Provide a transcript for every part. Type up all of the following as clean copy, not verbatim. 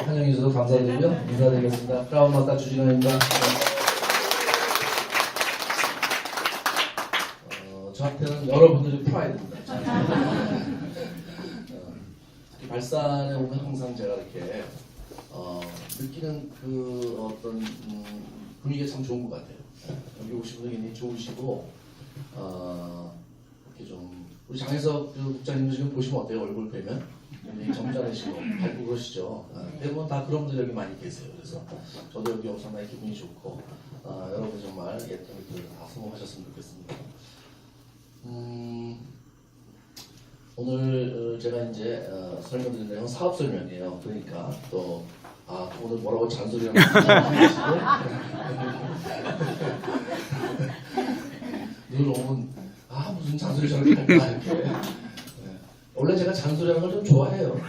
환영해 주셔서 감사드리며 인사드리겠습니다. 크라운마스터 주진원입니다. 저한테는 여러분들이 프라이드입니다. 특히 발산에 오면 항상 제가 이렇게 느끼는 그 어떤 분위기가 참 좋은 것 같아요. 여기 오신 분들 굉장히 좋으시고 이렇게 좀 우리 장혜석 그 국장님도 지금 보시면 어때요? 얼굴 뵈면 굉장히 점잖으시고 밝고 그러시죠. 대부분 다 그런 분들 여기 많이 계세요. 그래서 저도 여기 오서 상당히 기분이 좋고 여러분 정말 예쁘게 다 성공하셨으면 좋겠습니다. 오늘 제가 이제 설명드린 내용은 사업 설명이에요. 그러니까 또 오늘 뭐라고 잔소리하는 늘 오면 무슨 잔소리 저렇게 할까 이렇게. 네. 원래 제가 잔소리하는 걸 좀 좋아해요. 네.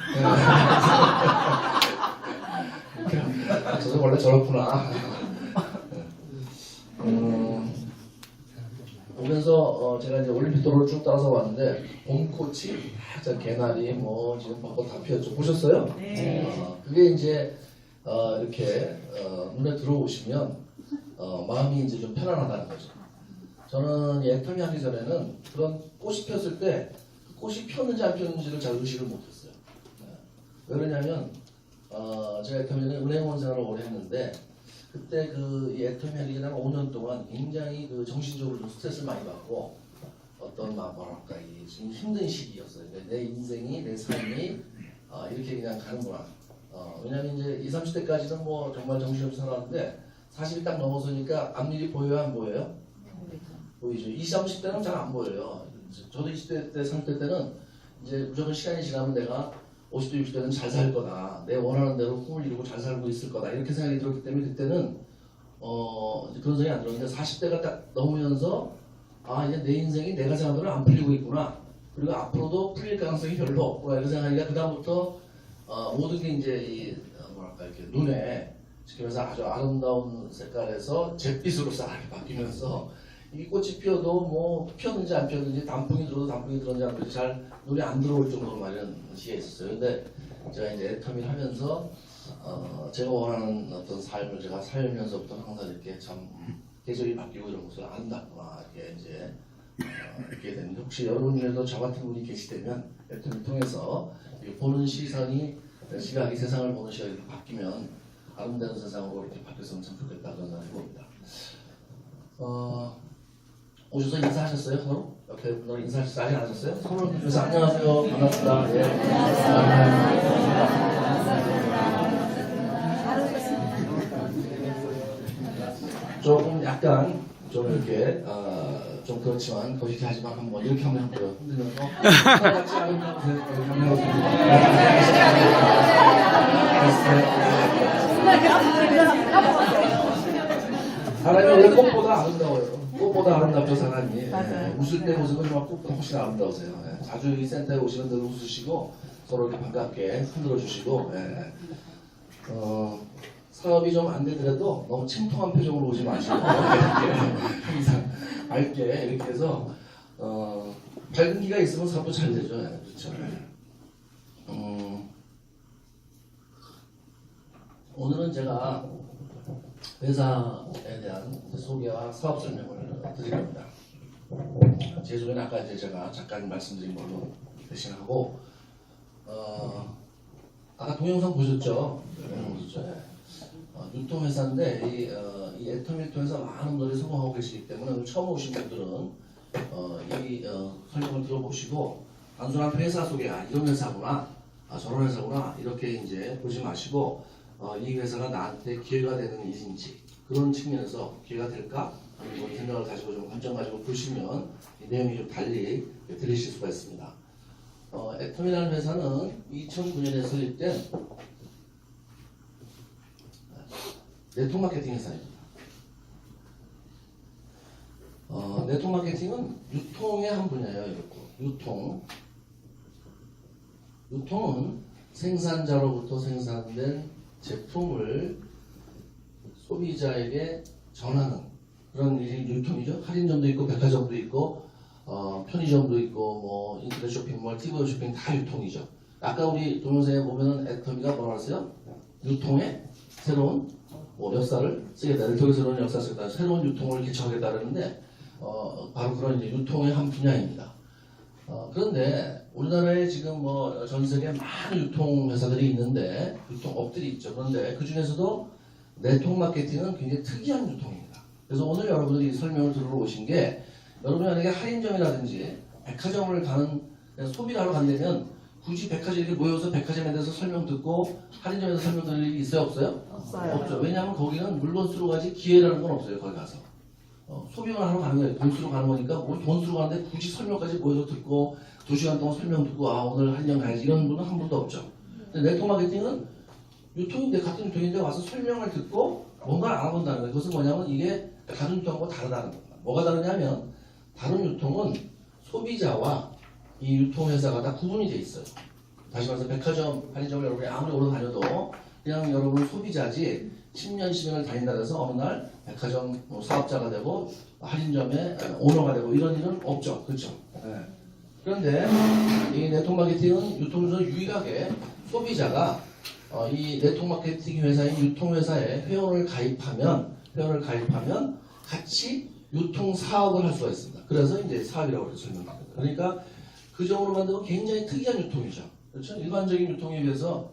저도 원래 저렇구나. 오면서 제가 이제 올림픽 도로를 쭉 따라서 왔는데 봄꽃이 개나리 뭐 지금 벚꽃 다 피었죠. 보셨어요? 네. 그게 이제 이렇게 눈에 들어오시면 마음이 이제 좀 편안하다는 거죠. 저는 애터미 하기 전에는 그런 꽃이 폈을 때 그 꽃이 폈는지 안 폈는지를 잘 의식을 못했어요. 왜 그러냐면 제가 애터미는 은행원 생활을 오래 했는데 그때 그 애터미 하기 전에 5년 동안 굉장히 그 정신적으로 좀 스트레스를 많이 받고 어떤 뭐랄까 지금 힘든 시기였어요. 내 인생이 내 삶이 이렇게 그냥 가는구나. 왜냐면 이제 20, 30대까지는 뭐 정말 정신없이 살았는데 40이 딱 넘어서니까 앞일이 보여요, 안 보여요? 보이죠. 20, 30대는 잘 안 보여요. 저도 20대 때, 30대 때는 이제 무조건 시간이 지나면 내가 50대, 60대는 잘 살 거다. 내 원하는 대로 꿈을 이루고 잘 살고 있을 거다. 이렇게 생각이 들었기 때문에 그때는 그런 생각이 안 들었는데 40대가 딱 넘으면서 이제 내 인생이 내가 생각대로 안 풀리고 있구나. 그리고 앞으로도 풀릴 가능성이 별로 없구나. 이렇게 생각하니까 그다음부터 모든 게 이제 뭐랄까 이렇게 눈에 지키면서 아주 아름다운 색깔에서 잿빛으로 싹 바뀌면서 이 꽃이 피어도 뭐 피었는지 안 피었는지 단풍이 들어도 단풍이 들었는지 안 들었는지 잘 눈에 안 들어올 정도로 말이는 시기가 있었어요. 근데 제가 이제 애터미를 하면서 제가 원하는 어떤 삶을 제가 살면서부터 항상 이렇게 참 계절이 바뀌고 이런 것을 안다구나 이렇게 이제 이렇게 되는데 혹시 여러분 중에도 저 같은 분이 계시다면 애터미를 통해서 보는 시선이 시각이 세상을 보는 시각이 이렇게 바뀌면 아름다운 세상으로 이렇게 바뀌었으면 참 좋겠다 그런 생각을 해봅니다. 오셔서 인사하셨어요? 서로? 옆에 분들 인사하셨어요? 아직 안 하셨어요? 서로 인사 안녕하세요. 반갑습니다. 예. 조금 약간 좀 이렇게 좀 그렇지만 거시기 하지만 한번 이렇게 한번 해볼게요. 흔들면서 같이 아름다우세요. 이렇게 한번 해보세요. 사람이 원래 꽃보다 아름다워요. 꽃보다 아름답죠 사람이. 웃을 때 모습은 정말 꽃보다 훨씬 아름다우세요. 자주 이 센터에 오시는 늘 웃으시고 서로 이렇게 반갑게 흔들어 주시고 사업이 좀 안 되더라도 너무 침통한 표정으로 오지 마시고 항상 밝게 이렇게 해서 밝은 기가 있으면 사업도 잘 되죠. 그렇죠. 오늘은 제가 회사에 대한 소개와 사업 설명을 드릴 겁니다. 제 소개는 아까 이제 제가 잠깐 말씀드린 걸로 대신하고 아까 동영상 보셨죠? 유통회사인데 이 애터미를 통해서 많은 분들이 성공하고 계시기 때문에 처음 오신 분들은 이 설명을 들어보시고 단순한 회사 소개가 이런 회사구나 저런 회사구나 이렇게 이제 보지 마시고 이 회사가 나한테 기회가 되는 일인지 그런 측면에서 기회가 될까 하는 생각을 가지고 좀 관점 가지고 보시면 이 내용이 좀 달리 들리실 수가 있습니다. 애터미라는 회사는 2009년에 설립된 네트워크 마케팅 회사입니다. 네트워크 마케팅은 유통의 한 분야예요. 유통은 생산자로부터 생산된 제품을 소비자에게 전하는 그런 일이 유통이죠. 할인점도 있고 백화점도 있고 편의점도 있고 뭐 인터넷 쇼핑몰, TV 쇼핑 다 유통이죠. 아까 우리 동영상에 보면은 애터미가 뭐라고 했어요? 유통의 새로운 뭐 역사를 쓰겠다. 넬토의 새로운 역사를 쓰겠다. 새로운 유통을 개척하겠다는데 바로 그런 이제 유통의 한 분야입니다. 그런데 우리나라에 지금 뭐 전 세계 많은 유통 회사들이 있는데 유통업들이 있죠. 그런데 그 중에서도 네트워크 마케팅은 굉장히 특이한 유통입니다. 그래서 오늘 여러분들이 설명을 들으러 오신 게 여러분이 만약에 할인점이라든지 백화점을 가는 소비를 하러 간다면 굳이 백화점 이렇게 모여서 백화점에 대해서 설명 듣고 할인점에서 설명 들을 일이 있어요? 없어요? 없어요. 없죠. 왜냐하면 거기는 물건 쓰러 가지 기회라는 건 없어요. 거기 가서. 소비만 하러 가는 거예요. 돈 쓰러 가는 거니까 뭘 돈 쓰러 가는데 굳이 설명까지 모여서 듣고 2시간 동안 설명 듣고 오늘 할인점 가야지 이런 분은 한 분도 없죠. 근데 네트워크 마케팅은 유통인데 같은 유통인데 와서 설명을 듣고 뭔가를 알아본다는 거예요. 그것은 뭐냐면 이게 다른 유통하고 다르다는 겁니다. 뭐가 다르냐면 다른 유통은 소비자와 이 유통회사가 다 구분이 돼 있어요. 다시 말해서 백화점, 할인점을 여러분이 아무리 오래 다녀도 그냥 여러분 소비자지 10년, 20년을 다닌다 해서 어느 날 백화점 사업자가 되고 할인점의 오너가 되고 이런 일은 없죠. 그렇죠? 네. 그런데 이 네트워크 마케팅은 유통에서 유일하게 소비자가 이 네트워크 마케팅 회사인 유통회사에 회원을 가입하면 같이 유통 사업을 할 수가 있습니다. 그래서 이제 사업이라고 설명합니다. 그러니까 그 점으로 만들면 굉장히 특이한 유통이죠. 그렇죠? 일반적인 유통에 비해서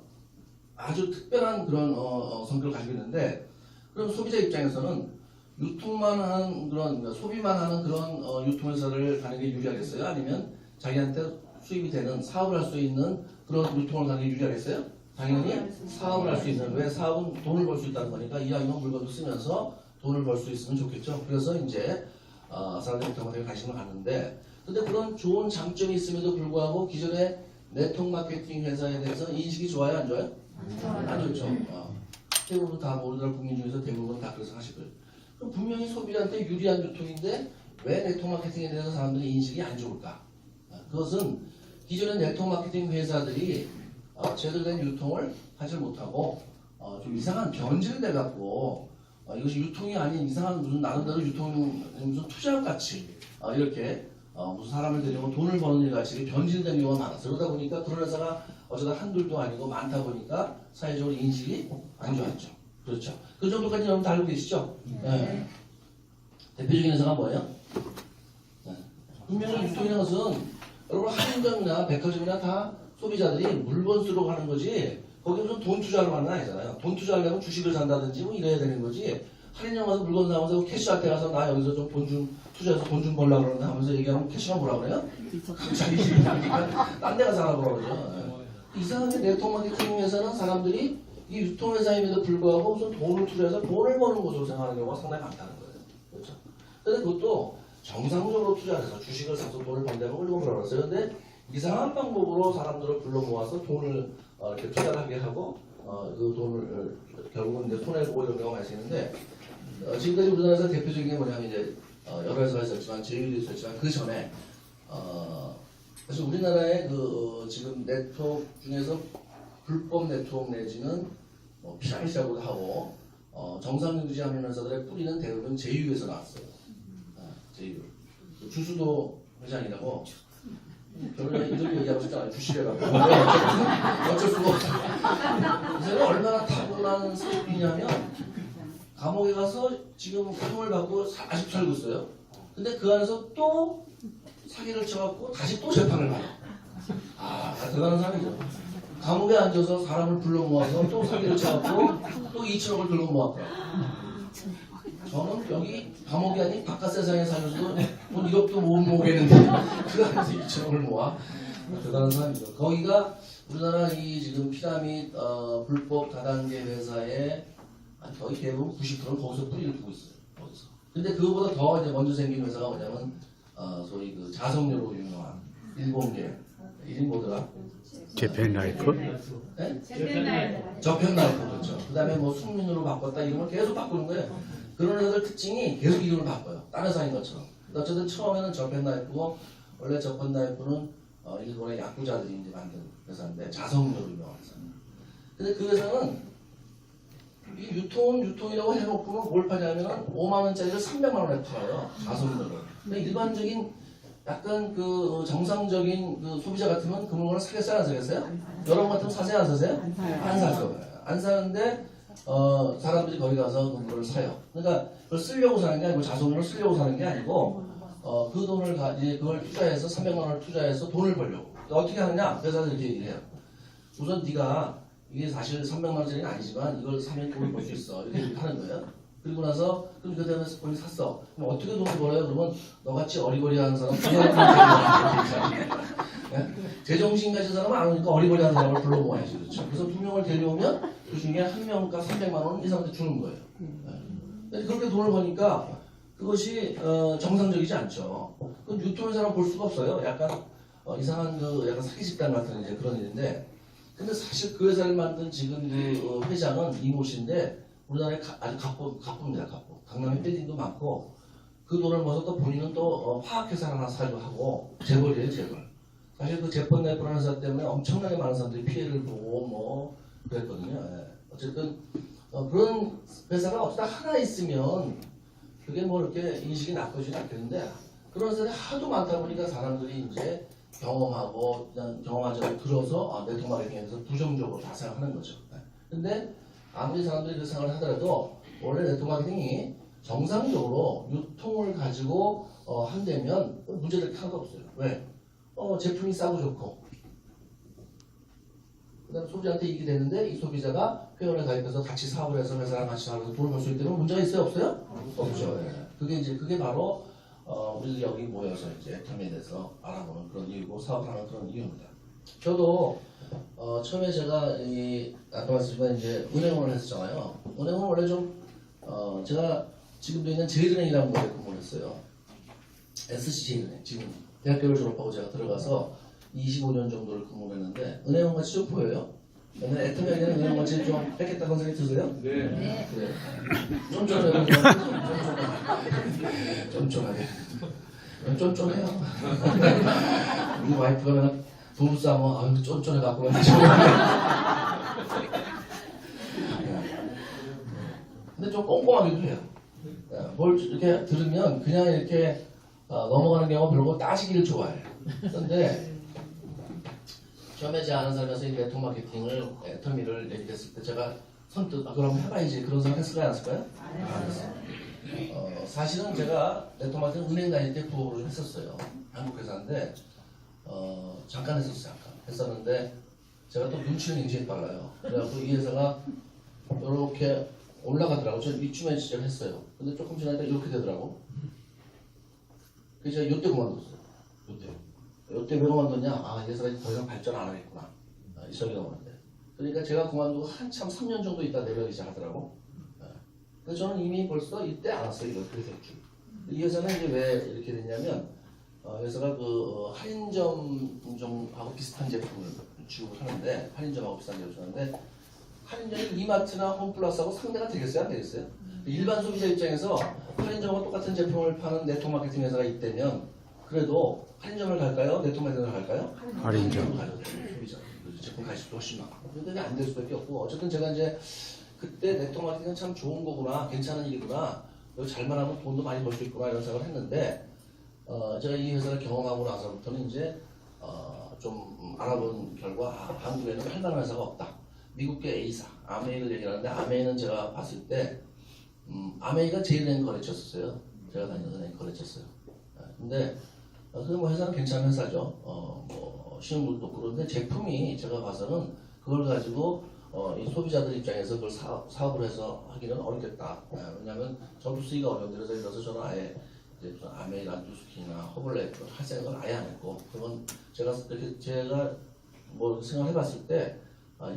아주 특별한 그런 성격을 가지고 있는데 그럼 소비자 입장에서는 유통만 하는 그런 소비만 하는 그런 유통회사를 가는 게 유리하겠어요? 아니면 자기한테 수입이 되는 사업을 할 수 있는 그런 유통을 가는 게 유리하겠어요? 당연히 사업을 할 수 있는 왜 사업은 돈을 벌 수 있다는 거니까 이왕이면 물건도 쓰면서 돈을 벌 수 있으면 좋겠죠. 그래서 이제 사람들이 그런 관심을 갖는데 근데 그런 좋은 장점이 있음에도 불구하고 기존의 네트워크 마케팅 회사에 대해서 인식이 좋아요? 안 좋아요? 안 좋죠. 대부분 다 우리나라 국민 중에서 대부분 다 그래서 하실 거예요. 그럼 분명히 소비자한테 유리한 유통인데 왜 네트워크 마케팅에 대해서 사람들이 인식이 안 좋을까? 그것은 기존의 네트워크 마케팅 회사들이 제대로 된 유통을 하지 못하고 좀 이상한 변질을 내갖고 이것이 유통이 아닌 이상한 무슨 나름대로 유통 무슨 투자 가치 이렇게 무슨 사람을 데리고 돈을 버는 일 같이 변질된 경우가 많았어요. 그러다 보니까 그런 회사가 어쩌다 한둘도 아니고 많다 보니까 사회적으로 인식이 안 좋았죠. 그렇죠. 그 정도까지 여러분 다 알고 계시죠? 네. 대표적인 회사가 뭐예요? 네. 분명히 유통이라는 것은 여러분 할인점이나 백화점이나 다 소비자들이 물건 쓰러 가는 거지 거기 무슨 돈 투자하러 가는 건 아니잖아요. 돈 투자하려면 주식을 산다든지 뭐 이래야 되는 거지 할인점 가서 물건 사면서 캐시할 때 가서 나 여기서 좀 돈 좀 투자해서 돈 좀 벌려고 그러는데 하면서 얘기하면 캐시가 뭐라 그래요? 자기 집이 나니까 딴 데가 사라고 그러죠. 이상하게 네트워크 마케팅 회사는 사람들이 이 유통회사임에도 불구하고 무슨 돈을 투자해서 돈을 버는 곳으로 생각하는 경우가 상당히 많다는 거예요. 그렇죠? 근데 그것도 정상적으로 투자해서 주식을 사서 돈을 번다고 그러고 그러었어요. 근데 이상한 방법으로 사람들을 불러 모아서 돈을 이렇게 투자를 하게 하고 그 돈을 결국은 이제 손해보고 이런 경우가 있었는데 지금까지 우리나라에서 대표적인 게 뭐냐면 이제 여러 회사가 있었지만 제휴도 있었지만 그 전에 사실 우리나라의 그 지금 네트워크 중에서 불법 네트워크 내지는 피라미드라고도 하고 정상 유지하는 회사들의 뿌리는 대부분 제휴에서 나왔어요. 제휴. 주수도 회장이라고 저는 이렇게 얘기하고 싶잖아요. 주식이라고. 어쩔 수가 없어요. 이 사람이 얼마나 타고난 사람이냐면 감옥에 가서 지금 형을 받고 아직 살고 있어요. 근데 그 안에서 또 사기를 쳐갖고 다시 또 재판을 받아요. 대단한 사람이죠. 감옥에 앉아서 사람을 불러 모아서 또 사기를 쳐갖고 또 2천억을 들고 모았더라고요. 저는 여기 감옥이 아닌 바깥 세상에 살면서도 뭐 1억도 못 모으겠는데 그 안에서 2천억을 모아 대단한 사람이죠. 거기가 우리나라 이 지금 피라미드 불법 다단계 회사의 거의 대부분 90%는 거기서 뿌리를 두고 있어요. 거기서. 근데 그거보다 더 이제 먼저 생긴 회사가 뭐냐면 소위 그 자석료로 유명한 일본계 이름 뭐더라? 재팬라이프? 네? 저편라이프 그렇죠. 그 다음에 뭐 숙민으로 바꿨다 이름을 계속 바꾸는 거예요. 그런 애들 특징이 계속 이름을 바꿔요. 다른 회사인 것처럼. 어쨌든 처음에는 저편라이프고 원래 저편라이프는 일본의 야쿠자들이 이제 만든 회사인데 자석료로 유명한 회사입니다. 근데 그 회사는 이 유통이라고 해놓고는 뭘 파냐면은 5만 원짜리를 300만 원에 팔아요. 자석료를. 근데 일반적인 약간 그 정상적인 그 소비자 같으면 그 물건을 사겠어요, 안 사겠어요? 여러분 같으면 사세요, 안 사세요? 안 사죠. 안 사는데 사람들이 거기 가서 그걸 사요. 그러니까 그걸 쓰려고 사는 게 아니고 자손으로 쓰려고 사는 게 아니고 그 돈을 이제 그걸 투자해서 300만 원을 투자해서 돈을 벌려고. 어떻게 하느냐? 회사에서 이렇게 얘기를 해요. 우선 네가 이게 사실 300만 원짜리는 아니지만 이걸 사면 돈을 벌 수 있어. 이렇게 하는 거예요. 그리고 나서 그럼 그 다음에 거기 샀어. 그럼 어떻게 돈을 벌어요? 그러면 너같이 어리버리한 사람 제정신 가진 사람은 안 오니까 어리버리한 사람을 불러모아야지. 그렇죠. 그래서 2명을 데려오면 그 중에 한 명과 300만 원 이상한테 주는 거예요. 그렇게 돈을 버니까 그것이 정상적이지 않죠. 그건 유통회사는 볼 수가 없어요. 약간 이상한 약간 사기 집단 같은 이제 그런 일인데, 근데 사실 그 회사를 만든 지금 그 회장은 이모 씨인데 우리나라에 아주 가쁩니다. 가쁘. 강남에 빌딩도 많고 그 돈을 모아서 또 본인은 또 화학회사 하나 사기도 하고 재벌이에요, 재벌. 사실 그 재벌 내부라는 회사 때문에 엄청나게 많은 사람들이 피해를 보고 뭐 그랬거든요. 예. 어쨌든 그런 회사가 어쩌다 하나 있으면 그게 뭐 이렇게 인식이 나쁘지는 않겠는데 그런 회사들이 하도 많다 보니까 사람들이 이제 경험하고 그냥 경험하지 않고 들어서 네트워크 마케팅에서 부정적으로 다 생각하는 거죠. 예. 근데 아무리 사람들이 그 생각을 하더라도 원래 네트워크 마케팅이 정상적으로 유통을 가지고 한다면 문제될 게 하나도 없어요. 왜? 제품이 싸고 좋고 그 다음에 소비자한테 이익이 되는데 이 소비자가 회원에 가입해서 같이 사업을 해서 회사랑 같이 사업을 해서 돈을 벌 수 있기 때문에 문제가 있어요? 없어요? 없죠. 예. 그게 바로 우리 여기 모여서 이제 애텀에 대해서 알아보는 그런 이유고 사업을 하는 그런 이유입니다. 저도 처음에 제가 아까 말씀드린 이제 은행원을 했었잖아요. 은행은 원래 좀 제가 지금도 있는 제일은행이라는 곳에 근무를 했어요. SC제일은행 지금 대학교를 졸업하고 제가 들어가서 25년 정도를 근무를 했는데 은행원같이 좀 보여요? 근데 애터미에는 은행원같이 좀 뺏겠다는 생각이 드세요? 네. 그래요. 쫀쫀해요. 쫀쫀하게. 쫀쫀해요. 우리 와이프가 맨날 부부싸움 아유 쫀쫀해갖고 근데 좀 꼼꼼하기도 해요. 뭘 이렇게 들으면 그냥 이렇게 넘어가는 경우가 별로 따지기를 좋아해요. 그런데 처음에 제가 아는 사람에서 이 네트워크 마케팅을 애터미를 얘기했을 때 제가 선뜻 그럼 해봐야지 그런 생각 했을까요? 안 했을까요? 안 했어요. 사실은 제가 네트워크 마케팅 은행 다닐 때 부업으로 좀 했었어요. 한국 회사인데 잠깐 했었어요. 잠깐 했었는데 제가 또 눈치는 굉장히 빨라요. 그래갖고 이 회사가 이렇게 올라가더라고. 저 이쯤에 시작했어요. 근데 조금 지나니까 이렇게 되더라고. 그래서 제가 이때 그만뒀어요. 이때 왜 그만뒀냐? 이 회사가 더 이상 발전 안 하겠구나. 이 생각이 나오는데. 그러니까 제가 그만두고 한참 3년 정도 있다 내려가기 시작하더라고. 그래서 저는 이미 벌써 이때 알았어요. 이렇게 될 줄. 이 회사는 이제 왜 이렇게 됐냐면 회사가 그 할인점하고 비슷한 제품을 취급을 하는데 할인점하고 비슷한 제품을 하는데 할인점이 이마트나 홈플러스하고 상대가 되겠어요? 안 되겠어요? 일반 소비자 입장에서 할인점과 똑같은 제품을 파는 네트워크 마케팅 회사가 있다면 그래도 할인점을 갈까요? 네트워크 마케팅을 갈까요? 할인점을 가죠. 소비자. 제품 가격도 훨씬 많고. 근데 안 될 수밖에 없고 어쨌든 제가 이제 그때 네트워크 마케팅은 참 좋은 거구나. 괜찮은 일이구나. 이거 잘만 하면 돈도 많이 벌 수 있구나 이런 생각을 했는데 제가 이 회사를 경험하고 나서부터는 이제 좀 알아본 결과 한국에는 할 만한 회사가 없다. 미국계 A사, 아메이를 얘기하는데 아메이는 제가 봤을 때 아메이가 제일은행 거래처였어요. 제가 다니는 은행 거래처였어요. 근데 뭐 회사는 괜찮은 회사죠. 뭐 시행률도 그런데 제품이 제가 봐서는 그걸 가지고 이 소비자들 입장에서 그걸 사업을 해서 하기는 어렵겠다. 왜냐하면 전부 쓰기가 어려운데 그래서 저는 아예 이제 무슨 아메이 란두스키나 허블레 할 생각을 아예 안 했고 그건 제가 뭐 생각을 해봤을 때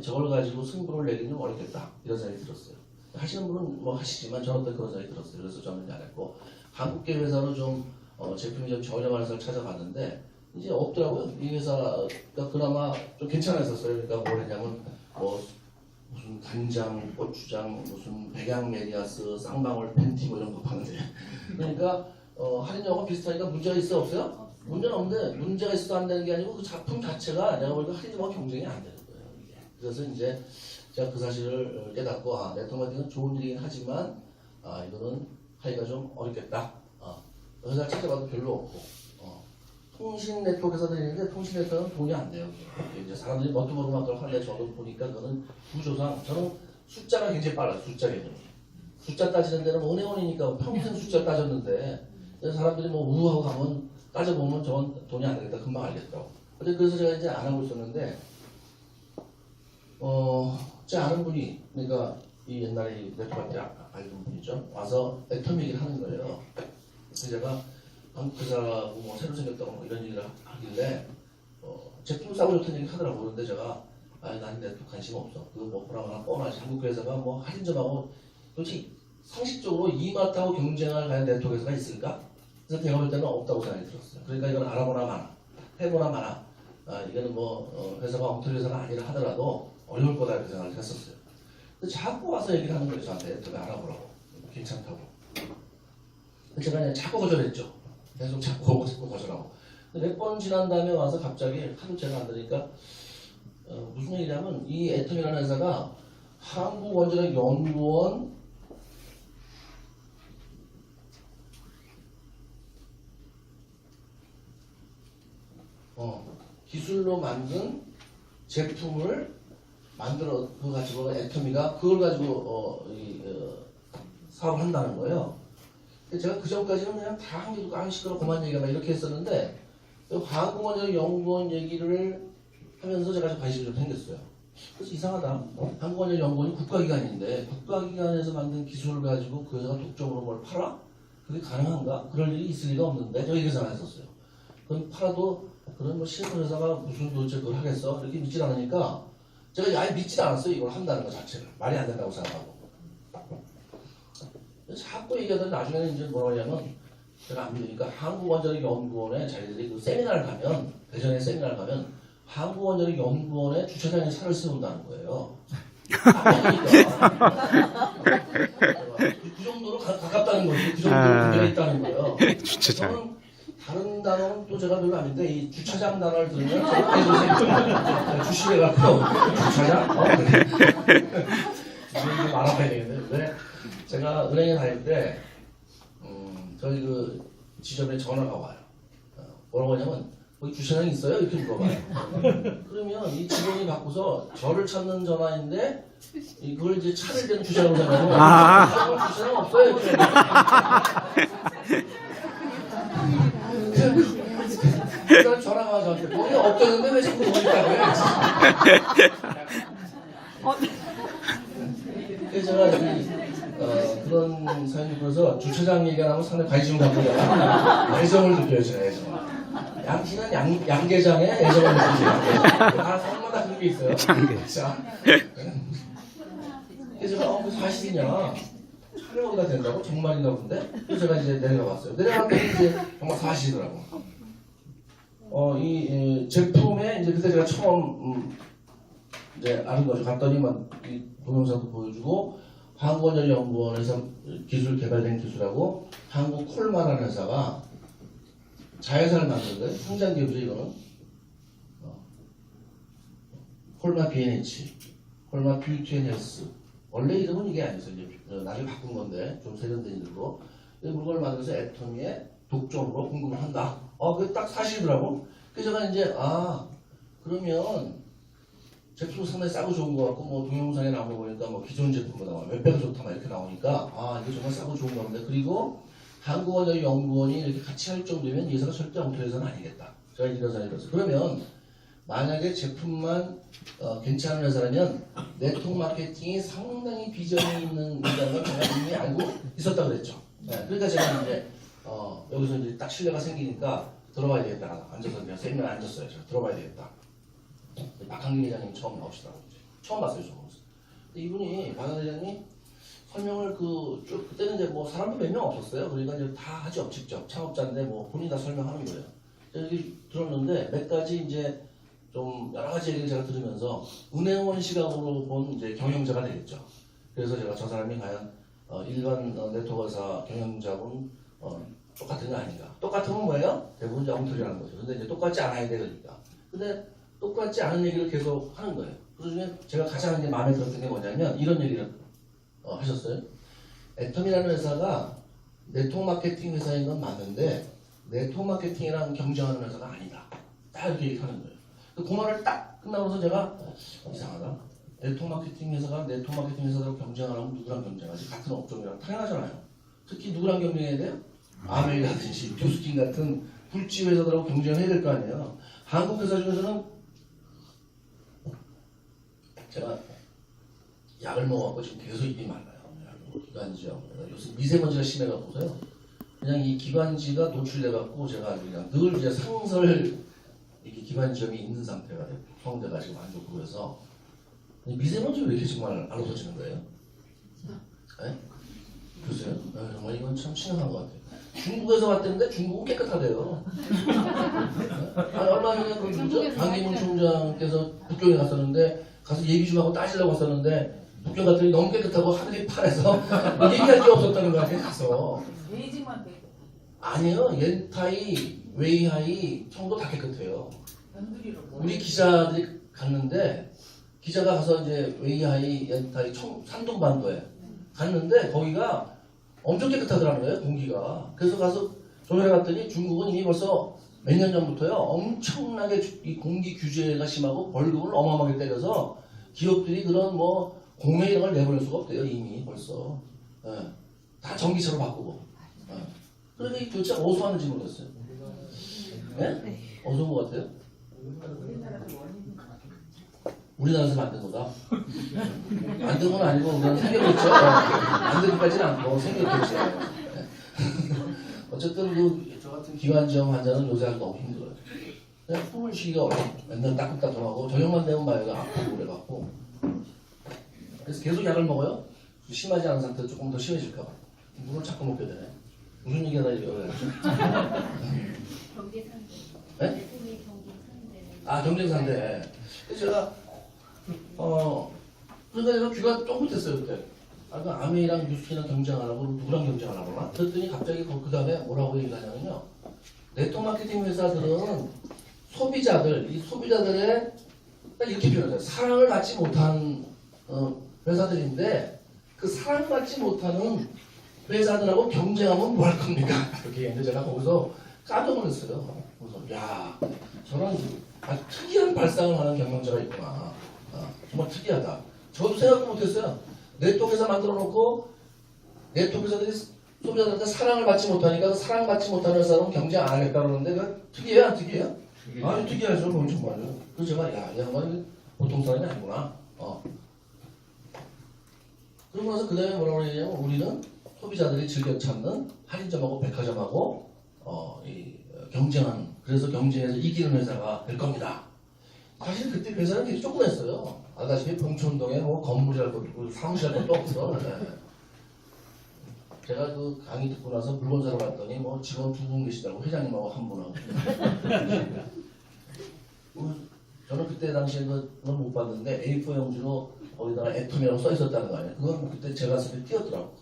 저걸 가지고 승부를 내기는 좀 어렵겠다 이런 생각이 들었어요. 하시는 분은 뭐 하시지만 저는 또 그런 생각이 들었어요. 그래서 저는 안 했고 한국계 회사로 좀 제품이 좀 저렴한 회사를 찾아봤는데 이제 없더라고요. 이 회사가 그나마 좀 괜찮았었어요. 그러니까 뭘 했냐면 뭐 무슨 간장, 고추장, 무슨 백양 메리아스, 쌍방울 팬티 뭐 이런 거 파는데 그러니까 할인율하고 비슷하니까 문제가 있어 없어요? 문제는 없는데 문제가 있어도 안 되는 게 아니고 그 작품 자체가 내가 보니까 할인율하고 경쟁이 안 되는 거예요. 이게. 그래서 이제 제가 그 사실을 깨닫고 네트워크 마케팅은 좋은 일이긴 하지만 이거는 하기가 좀 어렵겠다. 회사를 찾아봐도 별로 없고 통신 네트워크 회사들이 있는데 통신 네트워크는 돈이 안 돼요. 이제 사람들이 머뚜머뚜 막 그걸 하는데 저도 보니까 그거는 구조상 저는 숫자가 굉장히 빨라요. 숫자 개념이. 숫자 따지는 데는 뭐 은행원이니까 평생 숫자 따졌는데 사람들이 뭐 우하고 가면 따져보면 저건 돈이 안 되겠다 금방 알겠더라고. 근데 그래서 제가 이제 안 하고 있었는데 제 아는 분이 그러니까 이 옛날에 이 네트워크 알던 분이죠. 와서 애텀 얘기를 하는 거예요. 그래서 제가 한국 회사하고 뭐 새로 생겼다고 뭐 이런 얘기를 하길래 제품 싸고 좋다는 얘기 하더라고. 그런데 제가 난 네트워크 관심 없어. 그거 뭐 보라거나 뻔하지. 한국 회사가 뭐 할인점하고 솔직히 상식적으로 이마트하고 경쟁할 만한 네트워크 회사가 있을까? 그래서 제가 볼 때는 없다고 생각이 들었어요. 그러니까 이건 알아보나 마나, 해보나 마나. 이거는 뭐 회사가 엉터리 회사가 아니라 하더라도 어려울 거다 이렇게 생각을 했었어요. 근데 자꾸 와서 얘기를 하는 거예요. 저한테 네트워크 알아보라고. 괜찮다고. 제가 그냥 자꾸 거절했죠. 계속 자꾸 거절하고. 몇 번 지난 다음에 와서 갑자기 하도 제가 안 들으니까 무슨 얘기냐면 이 애텀이라는 회사가 한국원자력연구원 기술로 만든 제품을 만들어 그거 가지고 애터미가 그걸 가지고 사업을 한다는 거예요. 근데 제가 그 전까지는 그냥 다 한 개도 깡 시끄러 그만 얘기가 막 이렇게 했었는데 한국원자력연구원 얘기를 하면서 제가 좀 관심이 좀 생겼어요. 그래서 이상하다. 한국원자력연구원이 국가기관인데 국가기관에서 만든 기술을 가지고 그 회사가 독점으로 뭘 팔아? 그게 가능한가? 그럴 일이 있을 리가 없는데 제가 이렇게 생각했었어요. 그럼 팔아도 그런 뭐 신흥 회사가 무슨 도대체 그걸 하겠어? 이렇게 믿질 않으니까 제가 아예 믿질 않았어요. 이걸 한다는 것 자체를. 말이 안 된다고 생각하고. 자꾸 얘기하더니 나중에는 이제 뭐라고 하냐면 제가 안 믿으니까 한국원자력연구원에 자기들이 그 세미나를 가면 대전에 세미나를 가면 한국원자력연구원에 주차장에 차를 세운다는 거예요. 그 정도로 가깝다는 거지. 그 정도로 구별해 있다는 거예요. 주차장. 다른 단어는 또 제가 별로 아닌데 이 주차장 단어를 들으면 제가 주시래가 커. 주차장? 좀 알아봐야 되겠는데 왜 제가 은행에 다닐 때 저희 그 지점에 전화가 와요. 뭐라고 하냐면 거기 주차장이 있어요? 이렇게 물어봐요. 그러면 이 직원이 바꾸서 저를 찾는 전화인데 이걸 이제 차를 대는 주차장으로 생각하고 주차장 없어요? 이렇게 그래서 전화가 와서 저한테 돈이 없겠는데 왜 자꾸 돈이 있다고 해? 그래서 제가 그런 사연이 보면서 주차장 얘기가 나오면 상당히 관심을 갖고 내가 애정을 느껴요. 제가 애정을. 양키는 양계장에 애정을 느끼죠. 다 성마다 그런 게 있어요. 자, 그래서 제가 그 사실이냐 촬영가 된다고 정말이나 본데 그래서 제가 이제 내려갔어요. 내려갔더니 이제 정말 사실이더라고. 이 제품에 이제 그때 제가 처음 이제 아는 거죠. 갔더니 막 이 동영상도 보여주고 한국원자력연구원에서 기술 개발된 기술하고 한국콜마라는 회사가 자회사를 만든 거예요. 성장 기업이죠 이거는. 콜마 B&H, 콜마 뷰티 앤 헬스. 원래 이름은 이게 아니었어요. 이제 나중에 바꾼 건데 좀 세련된 이름으로. 이 물건을 만들어서 애터미에 독점으로 공급을 한다. 그게 딱 사실이더라고. 그래서 제가 이제 그러면 제품 상당히 싸고 좋은 것 같고 뭐 동영상에 나온 거 보니까 뭐 기존 제품보다 몇 배가 좋다 막 이렇게 나오니까 이게 정말 싸고 좋은 건데 그리고 한국원자력연구원이 이렇게 같이 할 정도면 이 회사가 절대 엉터리 회사는 아니겠다. 제가 이런 생각이 들었어요. 그러면 만약에 제품만 괜찮은 회사라면 네트워크 마케팅이 상당히 비전이 있는 인간은 제가 이미 알고 있었다고 그랬죠. 네, 그러니까 제가 이제 여기서 이제 딱 신뢰가 생기니까 들어봐야 되겠다. 앉아서 그냥 세미나에 앉았어요. 제가 들어봐야 되겠다. 박한기 회장님 처음 나오시더라고요. 처음 봤어요, 저거. 근데 이분이 박한기 회장님이 설명을 그때는 이제 뭐 사람도 몇 명 없었어요. 그러니까 이제 다 하죠, 직접. 창업자인데 뭐 본인이 다 설명하는 거예요. 여기 들었는데 몇 가지 이제 좀 여러 가지 얘기를 제가 들으면서 은행원 시각으로 본 이제 경영자가 되겠죠. 그래서 제가 저 사람이 과연 일반 네트워크사 경영자분 똑같은 거 아닌가? 똑같으면 뭐예요? 대부분 이제 엉터리라는 거죠. 근데 이제 똑같지 않아야 되니까. 근데 똑같지 않은 얘기를 계속 하는 거예요. 그 중에 제가 가장 이제 마음에 들었던 게 뭐냐면 이런 얘기를 하셨어요. 애텀이라는 회사가 네트워크 마케팅 회사인 건 맞는데 네트워크 마케팅이랑 경쟁하는 회사가 아니다. 딱 이렇게 얘기하는 거예요. 그 말을 딱 끝나고서 제가 이상하다. 네트워크 마케팅 회사가 네트워크 마케팅 회사들하고 경쟁하려면 누구랑 경쟁하지? 같은 업종이랑 당연하잖아요. 특히 누구랑 경쟁해야 돼요? 아메리카든지 뉴스킨 같은 굴지 회사들하고 경쟁해야 될 거 아니에요. 한국 회사 중에서는 제가 약을 먹어갖고 지금 계속 입이 많아요. 기관지염. 요새 미세먼지가 심해갖고서요. 그냥 이 기관지가 노출돼갖고 제가 아주 그냥 늘 이제 상설 이렇게 기관지염이 있는 상태가 돼요. 성대가 지금 안 좋고 그래서 미세먼지 왜 이렇게 정말 안 없어지는 거예요? 네? 글쎄요. 정말 이건 참 심각한 것 같아요. 중국에서 왔다는데 중국은 깨끗하대요. 얼마 전에 그 누구죠? 반기문 총장께서 북경에 갔었는데 가서 얘기 좀 하고 따지려고 갔었는데 북경 갔더니 너무 깨끗하고 하늘이 파래서 얘기할 게 없었다는 거 같아요. 가서. 베이징만 깨끗. 아니요. 옌타이, 웨이하이, 청도 다 깨끗해요. 연두리로. 우리 기자들이 갔는데 기자가 가서 이제 웨이하이, 옌타이, 산둥반도에 갔는데 거기가 엄청 깨끗하더라는 거예요. 공기가. 그래서 가서 조사해 봤더니 중국은 이미 벌써 몇 년 전부터요. 엄청나게 이 공기 규제가 심하고 벌금을 어마어마하게 때려서 기업들이 그런 뭐 공해 이런 걸 내보낼 수가 없대요. 이미 벌써. 예. 다 전기차로 바꾸고. 예. 그러니까 이 도대체 어디서 하는지 모르겠어요. 예? 어디서 온 것 같아요? 우리나라에서 만든 거다. 만든 건 아니고 그냥 생겼겠죠. 만들기까지는 않고 생겼겠죠. 예. 어쨌든 저 같은 기관지염 환자는 요새 아주 너무 힘들어요. 그냥 숨을 쉬기가 어려워. 맨날 따끔따끔하고 저녁만 되면 마이가 아프고 그래갖고 그래서 계속 약을 먹어요. 심하지 않은 상태로 조금 더 심해질까 봐. 물을 자꾸 먹게 되네. 무슨 얘기하다 이러죠? 경제상대. 네? 경제상대. 아 경쟁상대. 그래서 제가 그러니까 제가 귀가 쫑긋했어요 그때. 아, 그 아메이랑 뉴스키랑 경쟁하라고 누구랑 경쟁하라고 그러나? 그랬더니 갑자기 그 다음에 뭐라고 얘기하냐면요. 네트워크 마케팅 회사들은 소비자들, 이 소비자들의 이렇게 표현해요. 사랑을 받지 못한 회사들인데 그 사랑받지 못하는 회사들하고 경쟁하면 뭐 할 겁니까? 이렇게 했는데 제가 거기서 깜짝 놀랐어요. 그래서 야 저런 아주 특이한 발상을 하는 경영자가 있구나. 정말 특이하다. 저도 생각도 못했어요. 네트워크 회사 만들어 놓고 네트워크 회사들이 소비자들한테 사랑을 받지 못하니까 사랑받지 못하는 회사는 경쟁 안 하겠다 그러는데 그 특이해요? 안 특이해요? 아주 특이하죠. 그건 정말요. 그래서 제가 야, 이 양반이 보통 사람이 아니구나. 그러고 나서 그 다음에 뭐라고 그러냐면 우리는 소비자들이 즐겨 찾는 할인점하고 백화점하고 경쟁하는 그래서 경쟁에서 이기는 회사가 될 겁니다. 사실 그때 회사는 되게 조그랬어요. 알다시피 봉천동에 뭐 건물이랄 것도 없고 사무실할 것도 없어. 네. 제가 그 강의 듣고 나서 물건 사러 갔더니 뭐 직원 2분 계시다고 회장님하고 1분하고 저는 그때 당시에 그건 못 봤는데 A4 용지로 거기다가 애톰이라고 써 있었다는 거 아니에요. 그건 그때 제 가슴에 띄었더라고.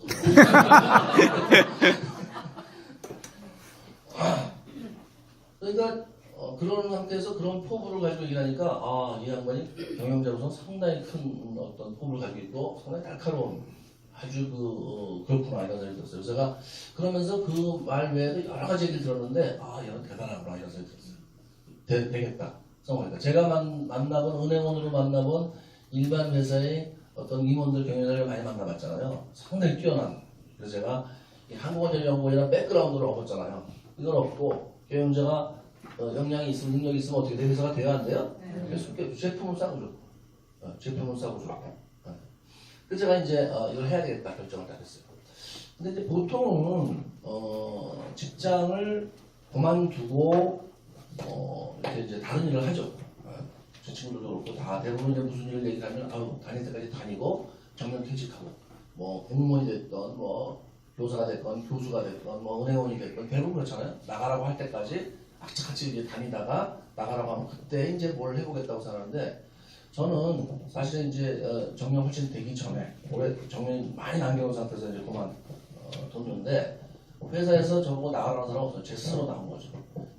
그러니까 그런 상태에서 그런 포부를 가지고 일하니까 이 양반이 경영자로서 상당히 큰 어떤 포부를 가지고 있고 상당히 날카로운 아주 그렇구나 이런 생각이 들었어요. 제가 그러면서 그 말 외에도 여러 가지 얘기를 들었는데 얘는 대단하구나 이런 생각이 들었어요. 되겠다. 성공했다. 제가 만나본 은행원으로 만나본 일반 회사의 어떤 임원들 경영자를 많이 만나봤잖아요. 상당히 뛰어난. 그래서 제가 한국원전연구원이나 백그라운드를 얻었잖아요. 이건 없고 경영자가 역량이 있으면 능력이 있으면 어떻게 돼? 회사가 돼야 안 돼요? 네. 제품을 싸고 줘. 제품을 싸고 줘. 그래서 제가 이제 이걸 해야 되겠다 결정을 딱 했어요. 근데 이제 보통은 직장을 그만두고 이렇게 이제 다른 일을 하죠. 제 친구들도 그렇고 다 대부분 이제 무슨 일을 얘기하면 다닐 때까지 다니고 정년 퇴직하고 뭐 공무원이 됐던 뭐 교사가 됐건 교수가 됐건 뭐 은행원이 됐건 대부분 그렇잖아요. 나가라고 할 때까지 악착같이 이제 다니다가 나가라고 하면 그때 이제 뭘 해보겠다고 생각하는데 저는 사실은 이제 정년 훨씬 되기 전에 올해 정년이 많이 남겨놓은 상태에서 이제 그만뒀는데 회사에서 저보고 나가라는 사람 없어요. 제 스스로 나온 거죠.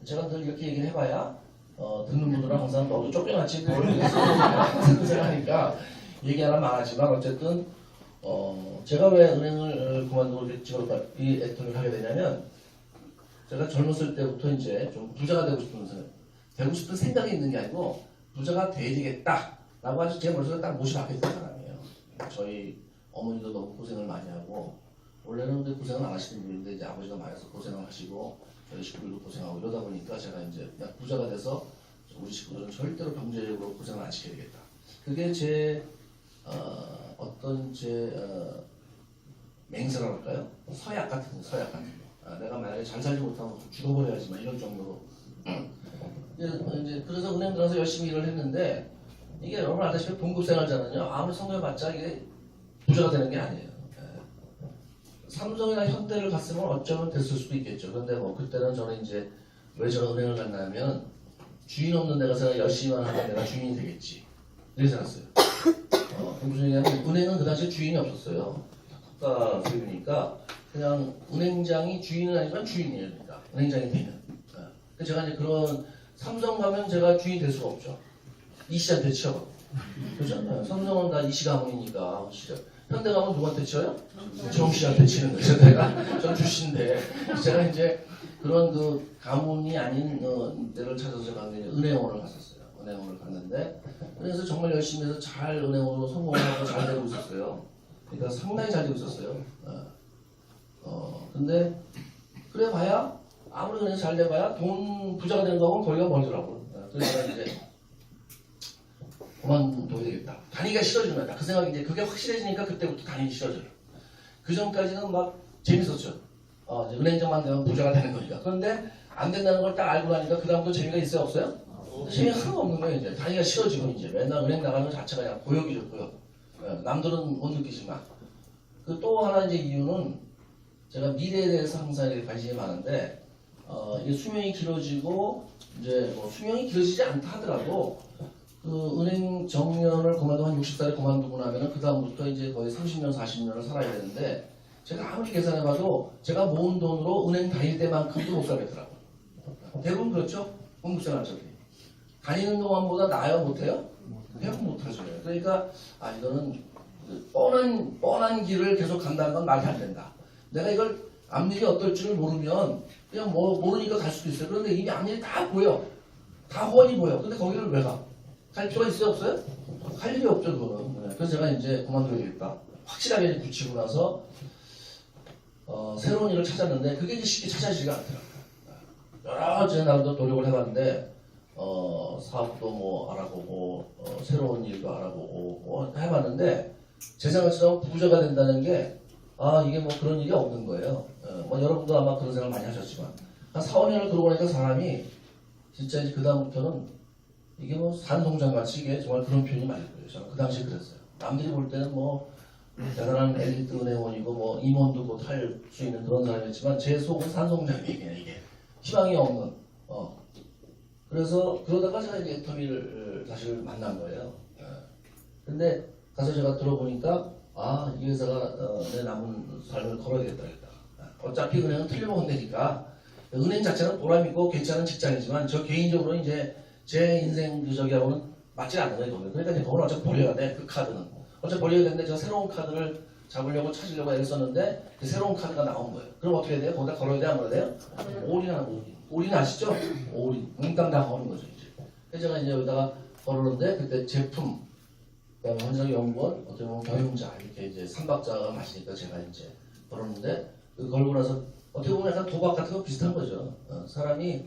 제가 늘 이렇게 얘기를 해봐야 듣는 분들은 항상 너도 쫓겨났지 뭘 생각하니까 얘기 하나 말하지만 어쨌든 제가 왜 은행을 그만두고 이 애통을 하게 되냐면 제가 젊었을 때부터 이제 좀 부자가 되고 싶은 생각이 있는 게 아니고 부자가 돼야 되겠다라고 아주 제 머릿속에 딱 못이 박혀있던 사람이에요. 저희 어머니도 너무 고생을 많이 하고 원래는 근데 고생을 안 하시는 분인데 이제 아버지가 많이 해서 고생을 하시고 저희 식구들도 고생하고 이러다 보니까 제가 이제 그냥 부자가 돼서 우리 식구들은 절대로 경제적으로 고생을 안 시켜야 되겠다. 그게 제 어떤 제 맹세라고 할까요? 서약 같은 거. 내가 만약에 잘 살지 못하면 죽어버려야지만 이런 정도로. 이제 그래서 은행 들어가서 열심히 일을 했는데 이게 여러분 아시다시피 봉급생활자는요 아무리 성공해봤자 이게 부자가 되는 게 아니에요. 삼성이나 현대를 갔으면 어쩌면 됐을 수도 있겠죠. 그런데 뭐 그때는 저는 이제 왜 제가 은행을 갔냐면 주인 없는 데 가서 열심히만 하면 내가 주인이 되겠지. 이렇게 생각했어요. 무슨 얘기냐면 은행은 그 당시에 주인이 없었어요. 국가 소유니까 그냥 은행장이 주인은 아니지만 주인이에요. 그러니까 은행장이 되면. 제가 이제 그런 삼성 가면 제가 주인이 될 수가 없죠. 이씨한테 치여. 그렇죠? 삼성은 다 이씨 가문이니까. 현대 가면 누구한테 치어요? 정씨한테 치는 거죠. 전 주씨인데 제가 이제 그런 그 가문이 아닌 데를 찾아서 제가 은행원을 갔었어요. 은행원을 갔는데 그래서 정말 열심히 해서 잘 은행원으로 성공하고 잘 되고 있었어요. 그러니까 상당히 잘 되고 있었어요. 근데 그래 봐야 아무리 은행 잘 돼봐야 돈 부자가 되는 거하고는 거리가 멀더라고요. 그래서 제가 이제 그만둬야 되겠다. 다니기가 싫어지는 거야. 그 생각이 이제 그게 확실해지니까 그때부터 다니기 싫어져요. 그 전까지는 막 재밌었죠. 이제 은행장만 되면 부자가 되는 거니까. 그런데 안 된다는 걸 딱 알고 나니까 그 다음부터 재미가 있어요, 없어요? 재미가 하나도 없는 거예요. 이제 다니기가 싫어지고 이제 맨날 은행 나가는 것 자체가 그냥 고역이죠, 고역. 남들은 못 느끼지만. 그 또 하나 이제 이유는 제가 미래에 대해서 항상 이렇게 관심이 많은데 이게 수명이 길어지고 이제 뭐 수명이 길어지지 않다 하더라도 그 은행 정년을 그만두고 한 60살에 그만두고 나면은 그 다음부터 이제 거의 30년, 40년을 살아야 되는데 제가 아무리 계산해봐도 제가 모은 돈으로 은행 다닐 때만큼도 못 살겠더라고요. 대부분 그렇죠? 공급생활자들이 다니는 동안보다 나아요, 못해요? 대부분 못하죠. 그러니까 이거는 뻔한 길을 계속 간다는 건 말이 안 된다. 내가 이걸 앞일이 어떨 줄을 모르면 그냥 모르니까 갈 수도 있어요. 그런데 이미 앞일이 다 보여. 다 훤히 보여. 근데 거기를 왜 가? 갈 필요가 있어요, 없어요? 할 일이 없죠, 그거는. 그래서 제가 이제 그만둬야 되겠다. 확실하게 굳히고 나서 새로운 일을 찾았는데 그게 이제 쉽게 찾아지지가 않더라고요. 여러 제 나름대로 노력을 해봤는데 사업도 뭐 알아보고 새로운 일도 알아보고 뭐 해봤는데 제 생각처럼 부자가 된다는 게 이게 뭐 그런 일이 없는 거예요. 뭐 여러분도 아마 그런 생각 많이 하셨지만 한 4, 5년을 그러고 나니까 사람이 진짜 이제 그 다음부터는 이게 뭐 산송장 같이 이게 정말 그런 표현이 많이 보여요. 저는 그 당시에 그랬어요. 남들이 볼 때는 뭐 대단한 엘리트 은행원이고 뭐 임원도 곧 할 수 있는 그런 사람이었지만 제 속은 산송장이에요. 이게 희망이 없는. 그래서 그러다가 제가 이제 애터미를 사실 만난 거예요. 근데 가서 제가 들어보니까 이 회사가 내 남은 삶을 걸어야겠다 했다. 어차피 은행은 틀려먹으면 되니까 은행 자체는 보람있고 괜찮은 직장이지만 저 개인적으로 이제 제 인생 저기하고는 맞지 않는 거예요. 그러니까 이제 그걸 어차피 버려야 돼. 그 카드는 어차피 버려야 되는데 제가 새로운 카드를 잡으려고 찾으려고 애를 썼는데 그 새로운 카드가 나온 거예요. 그럼 어떻게 해야 돼요? 거기다 걸어야 돼요? 안 걸어야 돼요? 올인하는 거. 올인 아시죠? 올인. 몽땅 다 거는 거죠. 이제. 그래서 제가 이제 여기다가 걸었는데 그때 제품 그다음에 환자연구원, 어떻게 보면 경영자 이렇게 이제 3박자가 맞으니까 제가 이제 걸었는데 그 걸고 나서 어떻게 보면 약간 도박 같은 거 비슷한 거죠. 사람이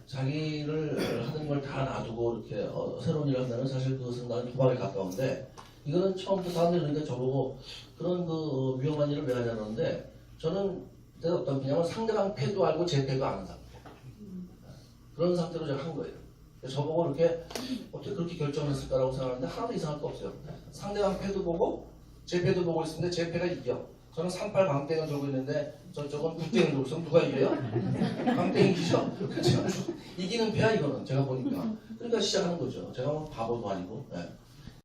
자기를 하는 걸 다 놔두고 이렇게 새로운 일을 한다면 사실 그것은 나는 도박에 가까운데 이거는 처음부터 사람들이 그러니까 저보고 그런 그 위험한 일을 왜 하냐는데 저는 그때 어떤 그냥 상대방 패도 알고 제 패도 아는 상태 그런 상태로 제가 한 거예요. 저보고 이렇게 어떻게 그렇게 결정을 했을까라고 생각하는데 하나도 이상할 거 없어요. 상대방 패도 보고 제 패도 보고 있는데 제 패가 이겨. 저는 38 광땡을 들고 있는데 저쪽은 굿땡을 들고 있으면 누가 이겨요? 광땡이 이기죠? 그렇죠? 이기는 패야 이거는 제가 보니까. 그러니까 시작하는 거죠. 제가 뭐 바보도 아니고.